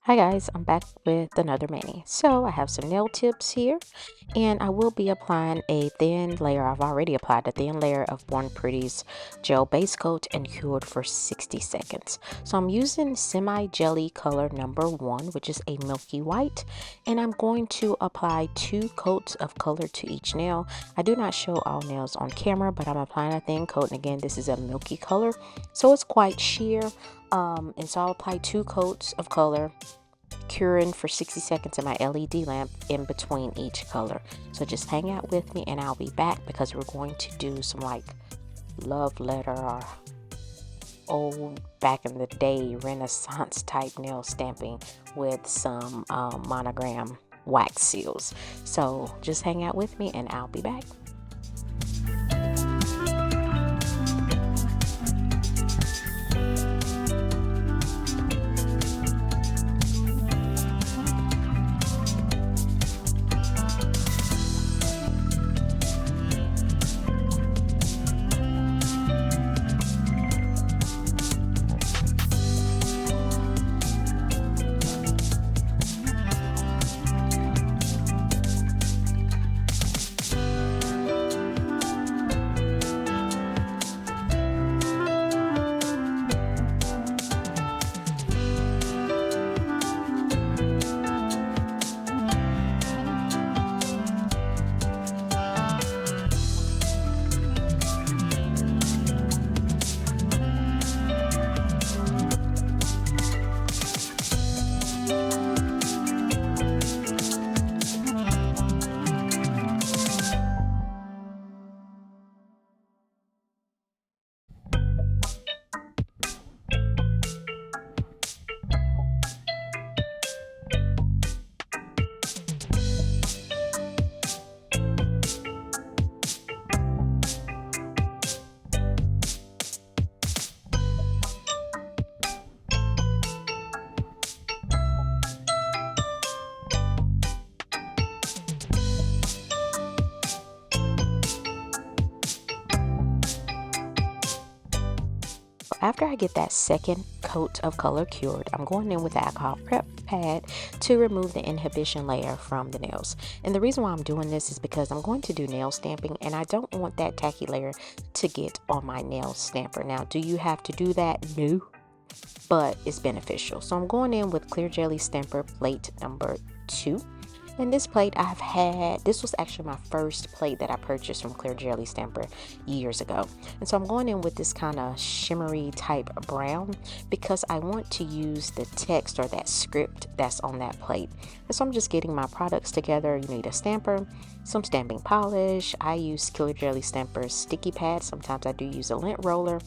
Hi guys, I'm back with another mani. So I have some nail tips here and I will be applying a thin layer. I've already applied a thin layer of Born Pretty's gel base coat and cured for 60 seconds. So I'm using Semi Jelly color number 1, which is a milky white, and I'm going to apply 2 coats of color to each nail. I do not show all nails on camera, but I'm applying a thin coat, and again, this is a milky color, so it's quite sheer. And so I'll apply 2 coats of color, curing for 60 seconds in my LED lamp in between each color. So just hang out with me and I'll be back because we're going to do some like love letter or old back in the day Renaissance type nail stamping with some monogram wax seals. So just hang out with me and I'll be back. After I get that second coat of color cured, I'm going in with the alcohol prep pad to remove the inhibition layer from the nails. And the reason why I'm doing this is because I'm going to do nail stamping and I don't want that tacky layer to get on my nail stamper. Now, do you have to do that? No, but it's beneficial. So I'm going in with Clear Jelly Stamper plate number 2. And this plate I've had, this was actually my first plate that I purchased from Clear Jelly Stamper years ago. And so I'm going in with this kind of shimmery type brown because I want to use the text or that script that's on that plate. And so I'm just getting my products together. You need a stamper, some stamping polish. I use Clear Jelly Stamper's sticky pad. Sometimes I do use a lint roller.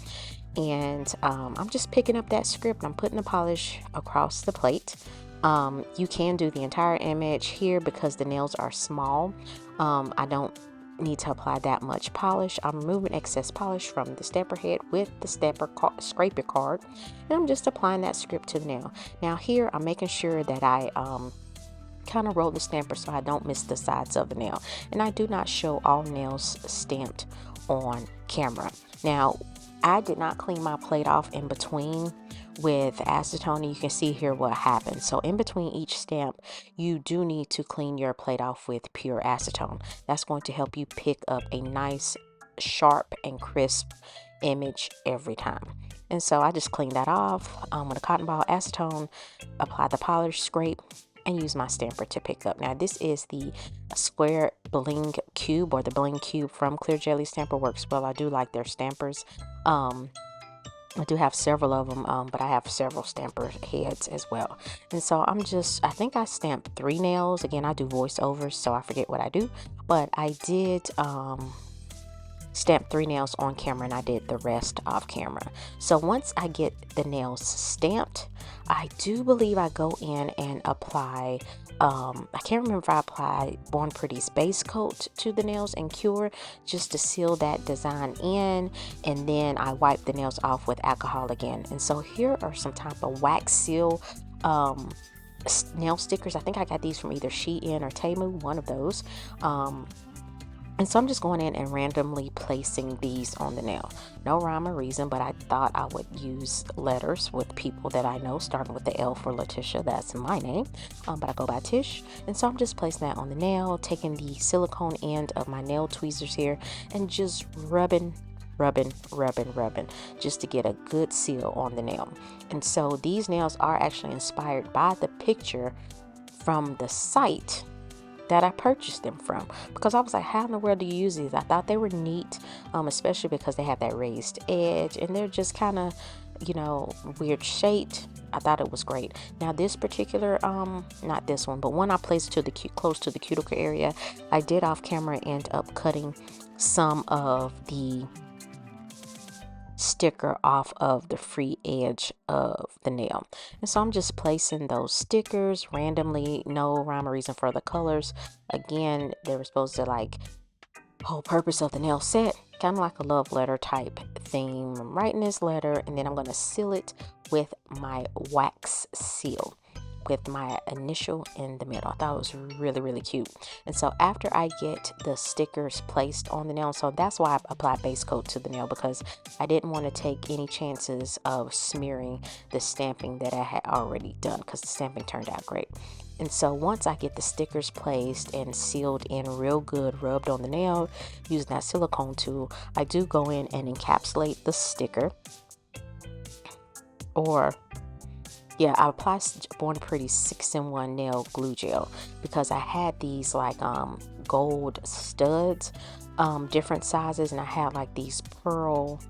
And I'm just picking up that script. I'm putting the polish across the plate. You can do the entire image here because the nails are small. I don't need to apply that much polish. I'm removing excess polish from the stamper head with the scraper card, and I'm just applying that script to the nail. Now here I'm making sure that I kind of roll the stamper so I don't miss the sides of the nail, and I do not show all nails stamped on camera. Now I did not clean my plate off in between with acetone, and you can see here what happened. So in between each stamp, you do need to clean your plate off with pure acetone. That's going to help you pick up a nice, sharp, and crisp image every time. And so I just cleaned that off with a cotton ball acetone, apply the polish, scrape, and use my stamper to pick up. Now this is the square bling cube, or the bling cube from Clear Jelly Stamper. Works well. I do like their stampers. I do have several of them, but I have several stamper heads as well. And so I think I stamped 3 nails. Again, I do voiceovers, so I forget what I do, but I did stamp 3 nails on camera and I did the rest off camera. So once I get the nails stamped, I do believe I go in and apply I can't remember if I applied Born Pretty's base coat to the nails and cure just to seal that design in, and then I wipe the nails off with alcohol again. And so here are some type of wax seal nail stickers. I think I got these from either Shein or Temu, one of those. And so I'm just going in and randomly placing these on the nail. No rhyme or reason, but I thought I would use letters with people that I know, starting with the L for Letitia. That's my name, but I go by Tish. And so I'm just placing that on the nail, taking the silicone end of my nail tweezers here and just rubbing, just to get a good seal on the nail. And so these nails are actually inspired by the picture from the site that I purchased them from, because I was like, how in the world do you use these? I thought they were neat, especially because they have that raised edge and they're just kind of, you know, weird shaped. I thought it was great. Now this particular, not this one, but one I placed to the close to the cuticle area, I did off camera end up cutting some of the sticker off of the free edge of the nail. And so I'm just placing those stickers randomly, no rhyme or reason for the colors. Again, they were supposed to, like, whole purpose of the nail set, kind of like a love letter type theme. I'm writing this letter and then I'm going to seal it with my wax seal with my initial in the middle. I thought it was really cute. And so after I get the stickers placed on the nail, so that's why I applied base coat to the nail, because I didn't want to take any chances of smearing the stamping that I had already done, because the stamping turned out great. And so once I get the stickers placed and sealed in real good, rubbed on the nail using that silicone tool, I do go in and encapsulate the sticker. Or yeah, I applied Born Pretty 6-in-1 nail glue gel, because I had these like gold studs, different sizes, and I had like these pearl,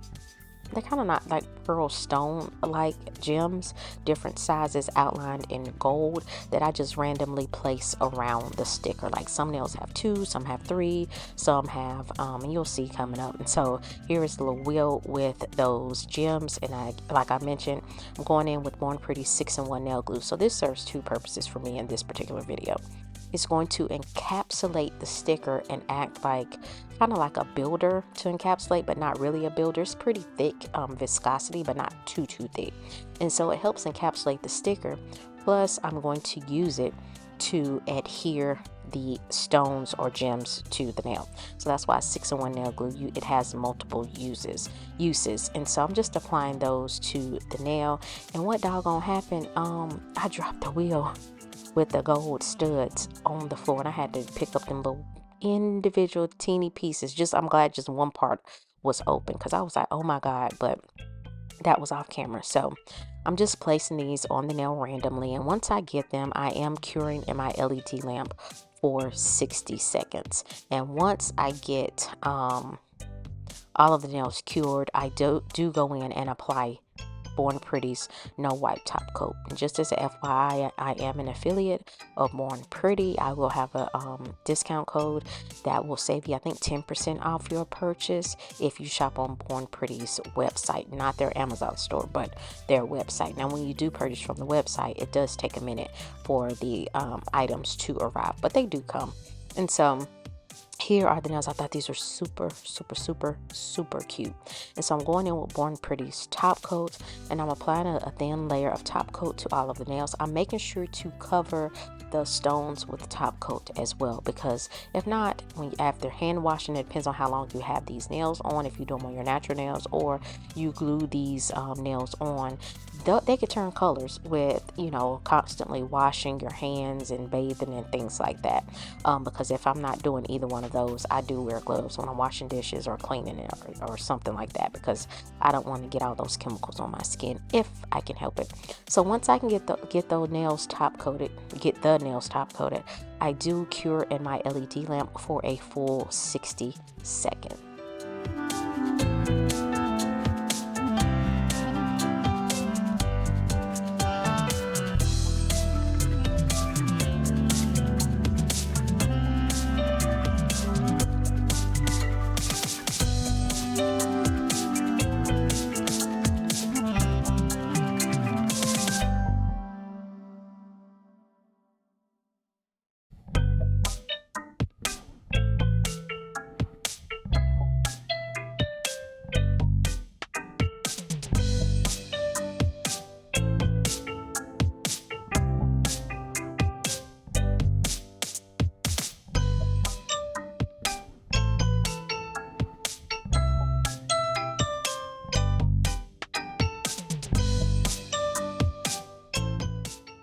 they're kind of not like pearl stone like gems, different sizes outlined in gold, that I just randomly place around the sticker. Like some nails have 2, some have 3, some have and you'll see coming up. And so here is the little wheel with those gems, and I, like I mentioned, I'm going in with Born Pretty 6-in-1 nail glue. So this serves 2 purposes for me in this particular video. It's going to encapsulate the sticker and act like kind of like a builder to encapsulate, but not really a builder. It's pretty thick viscosity, but not too thick. And so it helps encapsulate the sticker. Plus I'm going to use it to adhere the stones or gems to the nail. So that's why 6-in-1 nail glue, it has multiple uses. And so I'm just applying those to the nail. And what doggone happened, I dropped the wheel with the gold studs on the floor, and I had to pick up them little individual teeny pieces. Just, I'm glad just one part was open, because I was like, oh my god, but that was off camera. So I'm just placing these on the nail randomly, and once I get them, I am curing in my LED lamp for 60 seconds. And once I get all of the nails cured, I do go in and apply Born Pretty's no wipe top coat. And just as a FYI, I am an affiliate of Born Pretty. I will have a discount code that will save you, I think, 10% off your purchase if you shop on Born Pretty's website, not their Amazon store, but their website. Now when you do purchase from the website, it does take a minute for the items to arrive, but they do come. And so here are the nails. I thought these were super cute. And so I'm going in with Born Pretty's top coat, and I'm applying a thin layer of top coat to all of the nails. I'm making sure to cover the stones with top coat as well, because if not, when after hand washing, it depends on how long you have these nails on, if you do them on your natural nails or you glue these nails on, they could turn colors with, you know, constantly washing your hands and bathing and things like that. Because if I'm not doing either one of those, I do wear gloves when I'm washing dishes or cleaning it or something like that, because I don't want to get all those chemicals on my skin if I can help it. So once I can get the nails top coated, I do cure in my LED lamp for a full 60 seconds.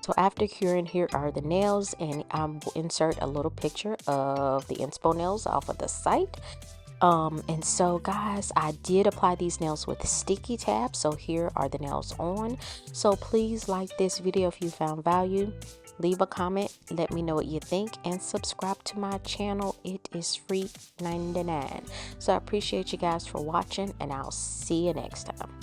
So after curing, here are the nails, and I will insert a little picture of the inspo nails off of the site. And so guys, I did apply these nails with sticky tabs, so here are the nails on. So please like this video if you found value, leave a comment, let me know what you think, and subscribe to my channel. It is free 99. So I appreciate you guys for watching, and I'll see you next time.